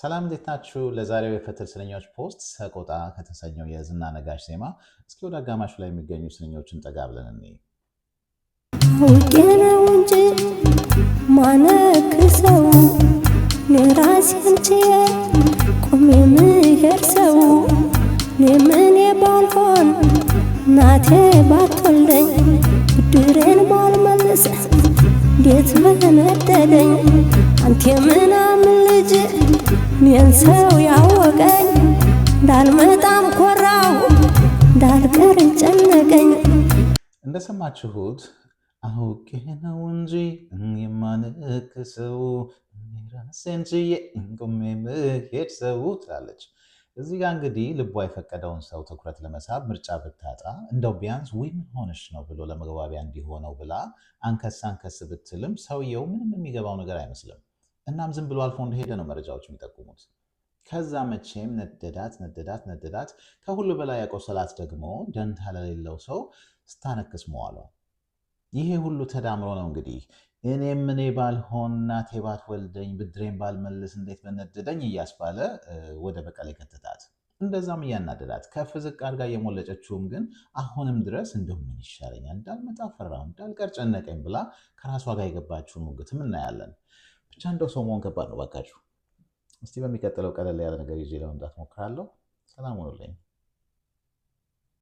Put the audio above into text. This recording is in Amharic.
ሰላም እንዴት ናችሁ? ለዛሬው የፈትል ስንኞች ፖስት ሰቆጣ ከተሰኘው የዝና ነጋሽ ዜማ እስኪ ወደ አጋማሹ ላይ የሚገኙ ስንኞችን ጠጋ ብለን እንይ። አውቄ ነው እንጂ ማነክሰው የራሴን ችዬ ቆሜ ምሄድ ሰው እኔ ባልሆን እናቴ ባትወልደኝ ብድሬን ባልመልስ እንዴት በነደደኝ አንተ ምናምን ልጅ እኔን ሰው ያወቀኝ እንዳልመጣም ኮራው እንዳልቀር ጨነቀኝ። እንደሰማችሁት አውቄ ነው እንጂ የማነክሰው ራሴን ችዬ ቆሜ ምሄድ ሰው ትላለች። እዚህ ጋር እንግዲህ ልቧ የፈቀደውን ሰው ትኩረት ለመሳብ ምርጫ ብታጣ እንደው ቢያንስ ወይ ምን ሆነሽ ነው ብሎ ለመግባቢያ እንዲሆነው ብላ አንከስ ብትልም ሰውየው ምንም የሚገባው ነገር አይመስልም። እናም ዝም ብሎ አልፎ እንደሄደ ነው መረጃዎች የሚጠቁሙት። ከዛ መቼም ነደዳት ከሁሉ በላይ ያቆሰላት ደግሞ ደንታ ለሌለው ሰው ስታነክስ መዋሏ። ይሄ ሁሉ ተዳምሮ ነው እንግዲህ እኔ ባልሆን እናቴ ባትወልደኝ ብድሬን ባልመልስ እንዴት በነደደኝ እያስባለ ወደ በቀል የከተታት። እንደዛም እያናደዳት ከፍ ዝቅ አድርጋ እየሞለጨችውም ግን አሁንም ድረስ እንደው ምን ይሻለኛል እንዳልመጣ ፈራሁ እንዳልቀር ጨነቀኝ ብላ ከራሷ ጋር የገባችውን ሙግትም እናያለን። ብቻ እንደው ሰው መሆን ከባድ ነው ባካችሁ። እስቲ በሚቀጥለው ቀለል ያለ ነገር ይዤ ለመምጣት ሞክራለሁ። ሰላም ሁኑልኝ።